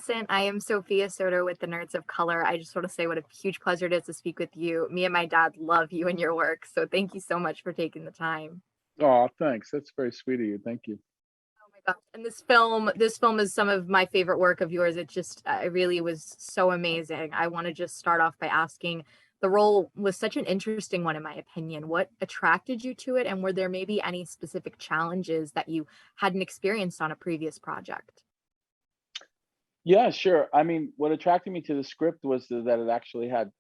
Vincent. I am Sophia Soto with the Nerds of Color. I just want to say what a huge pleasure it is to speak with you. Me and my dad love you and your work, so thank you so much for taking the time. Oh, thanks. That's very sweet of you. Thank you. Oh my gosh. And this film is some of my favorite work of yours. It just, it really was so amazing. I want to just start off by asking, the role was such an interesting one, in my opinion. What attracted you to it, and were there maybe any specific challenges that you hadn't experienced on a previous project? Yeah, sure. I mean, what attracted me to the script was that it actually had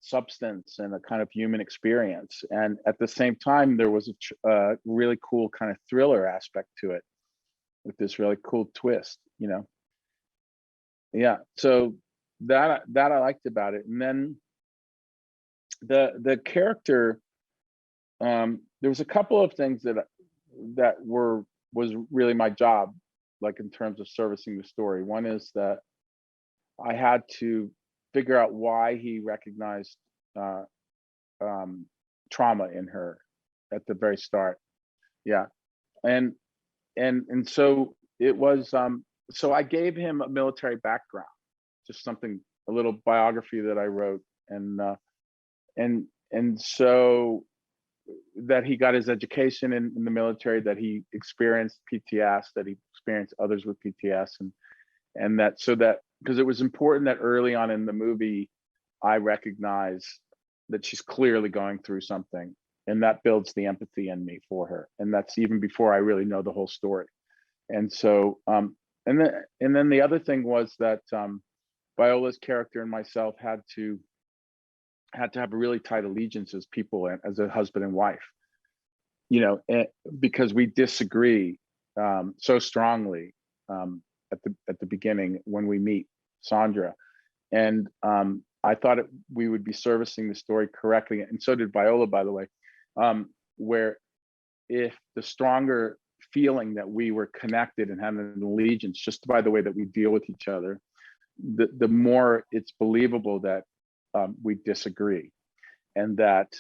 substance and a kind of human experience, and at the same time, there was a really cool kind of thriller aspect to it with this really cool twist. Yeah. So that I liked about it, and then the character. There was a couple of things that was really my job, like in terms of servicing the story. One is that I had to figure out why he recognized uh, um, trauma in her at the very start. Yeah, and so it was. So I gave him a military background, just something, a little biography that I wrote, and so that he got his education in the military, that he experienced PTS, that he experienced others with PTS, and that, so that, because it was important that early on in the movie I recognize that she's clearly going through something, and that builds the empathy in me for her, and that's even before I really know the whole story. And so and then the other thing was that Viola's character and myself had to have a really tight allegiance as people and as a husband and wife, and because we disagree so strongly at the beginning when we meet Sandra. And I thought we would be servicing the story correctly, and so did Viola, by the way, where if the stronger feeling that we were connected and had an allegiance just by the way that we deal with each other, the more it's believable that we disagree, and that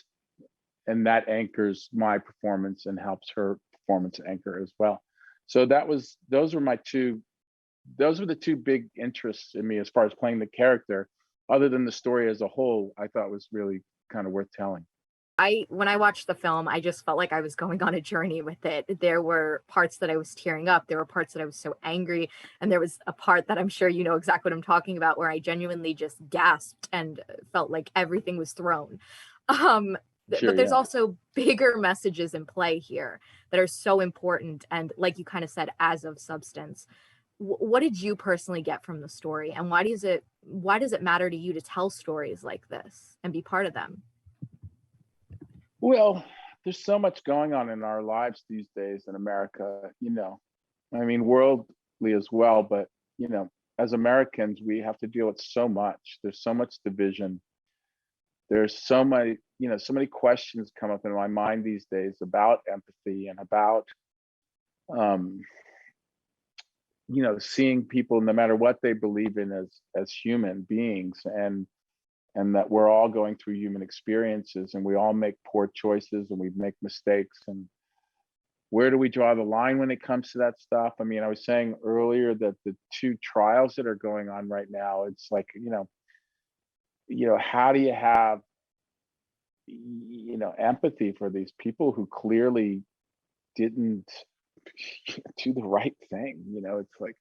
anchors my performance and helps her performance anchor as well. So those were the two big interests in me as far as playing the character, other than the story as a whole. I thought was really kind of worth telling. When I watched the film, I just felt like I was going on a journey with it. There were parts that I was tearing up, there were parts that I was so angry, and there was a part that I'm sure you know exactly what I'm talking about, where I genuinely just gasped and felt like everything was thrown. Um, but Sure, there's yeah. also bigger messages in play here that are so important and, like you kind of said, as of substance. What did you personally get from the story, and why does it matter to you to tell stories like this and be part of them? Well, there's so much going on in our lives these days in America, I mean, worldly as well, but you know, as Americans, we have to deal with so much. There's so much division. There's so many questions come up in my mind these days about empathy and about um, seeing people, no matter what they believe in, as human beings, and that we're all going through human experiences, and we all make poor choices and we make mistakes, and where do we draw the line when it comes to that stuff? I mean, I was saying earlier that the two trials that are going on right now, it's like, how do you have empathy for these people who clearly didn't do the right thing? It's like,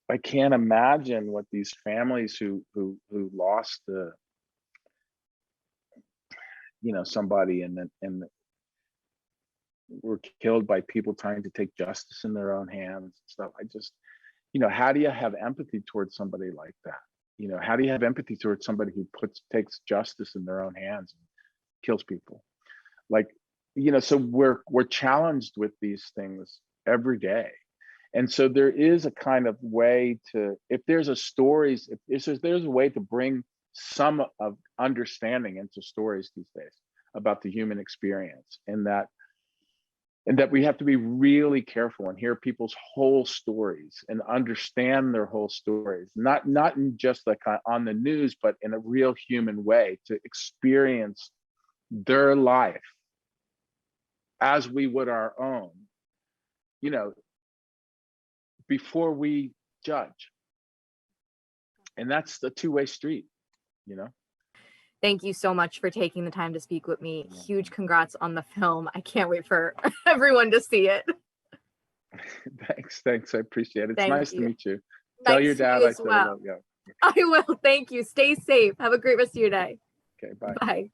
I can't imagine what these families who lost somebody, and were killed by people trying to take justice in their own hands and stuff. I just, how do you have empathy towards somebody like that? How do you have empathy towards somebody who takes justice in their own hands and kills people? Like, so we're challenged with these things every day. And so there is a kind of way to, if there's there's a way to bring some of understanding into stories these days about the human experience, and that we have to be really careful and hear people's whole stories and understand their whole stories, not in just like on the news, but in a real human way, to experience their life as we would our own, you know before we judge. And that's the two-way street, you know? Thank you so much for taking the time to speak with me. Huge congrats on the film. I can't wait for everyone to see it. Thanks. I appreciate it. It's Thank nice to you. meet you. Tell your Nice to dad you I as said well. hello. Yeah. I will. Thank you. Stay safe. Have a great rest of your day. Okay, bye. Bye.